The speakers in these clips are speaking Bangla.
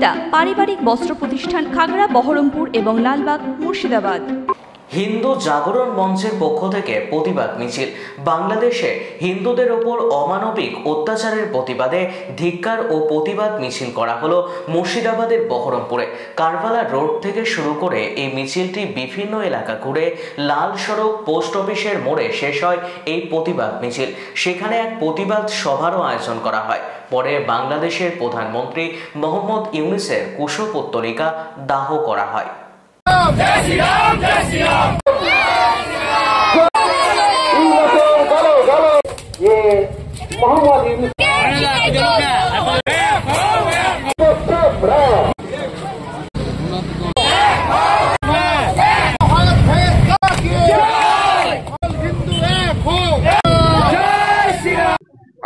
সুনিতা পারিবারিক বস্ত্র প্রতিষ্ঠান, খাগড়া, বহরমপুর এবং লালবাগ, মুর্শিদাবাদ। হিন্দু জাগরণ মঞ্চের পক্ষ থেকে প্রতিবাদ মিছিল। বাংলাদেশে হিন্দুদের ওপর অমানবিক অত্যাচারের প্রতিবাদে ধিক্কার ও প্রতিবাদ মিছিল করা হলো মুর্শিদাবাদের বহরমপুরে। কারবালা রোড থেকে শুরু করে এই মিছিলটি বিভিন্ন এলাকা ঘুরে লাল সড়ক পোস্ট অফিসের মোড়ে শেষ হয় এই প্রতিবাদ মিছিল। সেখানে এক প্রতিবাদ সভারও আয়োজন করা হয়। পরে বাংলাদেশের প্রধানমন্ত্রী মোহাম্মদ ইউনূসের কুশপুত্তলিকা দাহ করা হয়।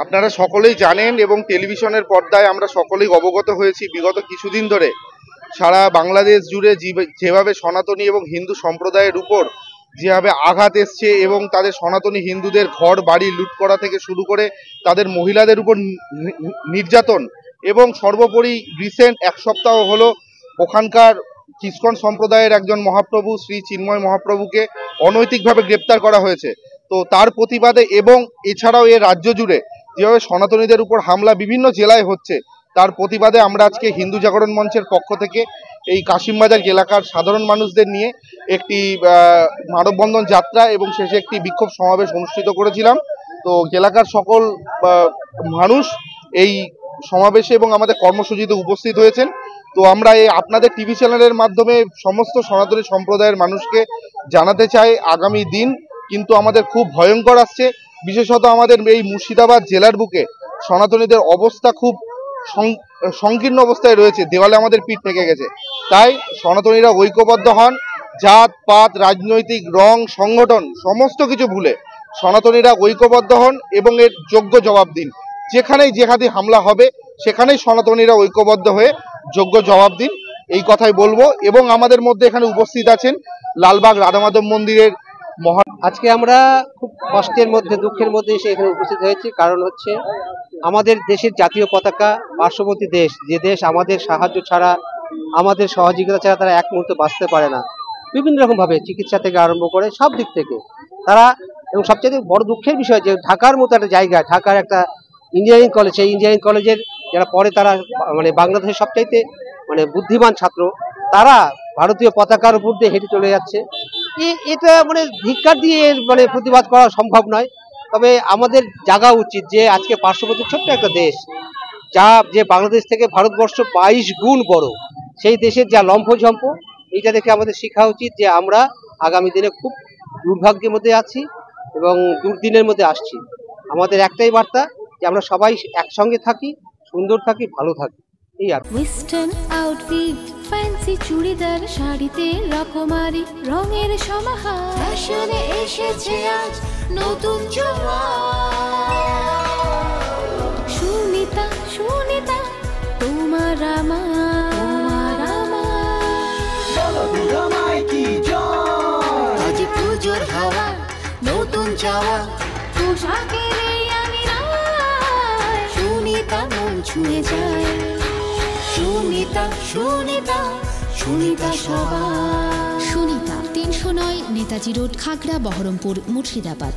আপনারা সকলেই জানেন এবং টেলিভিশনের পর্দায় আমরা সকলেই অবগত হয়েছি বিগত কিছুদিন ধরে সারা বাংলাদেশ জুড়ে যেভাবে সনাতনী এবং হিন্দু সম্প্রদায়ের উপর যেভাবে আঘাত এসছে এবং তাদের সনাতনী হিন্দুদের ঘর বাড়ি লুট করা থেকে শুরু করে তাদের মহিলাদের উপর নির্যাতন, এবং সর্বোপরি রিসেন্ট এক সপ্তাহ হলো ওখানকার ইসকন সম্প্রদায়ের একজন মহাপ্রভু শ্রী চিন্ময় মহাপ্রভুকে অনৈতিকভাবে গ্রেপ্তার করা হয়েছে। তো তার প্রতিবাদে এবং এছাড়াও এর রাজ্য জুড়ে যেভাবে সনাতনীদের উপর হামলা বিভিন্ন জেলায় হচ্ছে তার প্রতিবাদে আমরা আজকে হিন্দু জাগরণ মঞ্চের পক্ষ থেকে এই কাশিমবাজার এলাকার সাধারণ মানুষদের নিয়ে একটি মানববন্ধন যাত্রা এবং শেষে একটি বিক্ষোভ সমাবেশ অনুষ্ঠিত করেছিলাম। তো এলাকার সকল মানুষ এই সমাবেশে এবং আমাদের কর্মসূচিতে উপস্থিত হয়েছেন। তো আমরা এই আপনাদের টিভি চ্যানেলের মাধ্যমে সমস্ত সনাতনী সম্প্রদায়ের মানুষকে জানাতে চাই আগামী দিন কিন্তু আমাদের খুব ভয়ঙ্কর আসছে। বিশেষত আমাদের এই মুর্শিদাবাদ জেলার বুকে সনাতনীদের অবস্থা খুব সংকীর্ণ অবস্থায় রয়েছে, দেওয়ালে আমাদের পিঠ থেকে গেছে। তাই সনাতনীরা ঐক্যবদ্ধ হন, জাত পাত রাজনৈতিক রং সংগঠন সমস্ত কিছু ভুলে সনাতনীরা ঐক্যবদ্ধ হন এবং এর যোগ্য জবাব দিন। যেখানেই জেহাদি হামলা হবে সেখানেই সনাতনীরা ঐক্যবদ্ধ হয়ে যোগ্য জবাব দিন, এই কথাই বলবো। এবং আমাদের মধ্যে এখানে উপস্থিত আছেন লালবাগ রাধা মাধব মন্দিরের আজকে আমরা খুব কষ্টের মধ্যে দুঃখের মধ্যে এসে এখানে উপস্থিত হয়েছি। কারণ হচ্ছে আমাদের দেশের জাতীয় পতাকা, পার্শ্ববর্তী দেশ যে দেশ আমাদের সাহায্য ছাড়া আমাদের সহযোগিতা ছাড়া তারা এক মুহূর্ত বাঁচতে পারে না, বিভিন্ন রকমভাবে চিকিৎসা থেকে আরম্ভ করে সব দিক থেকে তারা। এবং সবচেয়ে বড় দুঃখের বিষয় যে ঢাকার মতো একটা জায়গায়, ঢাকার একটা ইঞ্জিনিয়ারিং কলেজ, সেই ইঞ্জিনিয়ারিং কলেজের যারা পরে তারা বাংলাদেশের সবচাইতে বুদ্ধিমান ছাত্র, তারা ভারতীয় পতাকার উপর দিয়ে হেঁটে চলে যাচ্ছে। এটা ধিক্কার দিয়ে প্রতিবাদ করা সম্ভব নয়। তবে আমাদের জাগা উচিত যে আজকে পার্শ্ববর্তী ছোট্ট একটা দেশ যে বাংলাদেশ থেকে ভারতবর্ষ 22 গুণ বড়, সেই দেশের যা লম্ফঝম্প, এটা দেখে আমাদের শেখা উচিত যে আমরা আগামী দিনে খুব দুর্ভাগ্যের মধ্যে আছি এবং দুর্দিনের মধ্যে আসছি। আমাদের একটাই বার্তা যে আমরা সবাই একসঙ্গে থাকি, সুন্দর থাকি, ভালো থাকি। ওয়েস্টার্ন আউটফিট, ফ্যান্সি চুড়িদার, শাড়িতে রকমারি রঙের সমাহার, ফ্যাশনে এসেছে আজ নতুন সুনিতা, সুনিতা তোমার আমার আজ পুজোর হাওয়া, নতুন চাওয়া পোশাকের আমি সুনিতা মন ছুঁয়ে যায়। সুনিতা, সুনিতা, সুনিতা সবার। সুনিতা 309 নেতাজি রোড, খাগড়া, বহরমপুর, মুর্শিদাবাদ।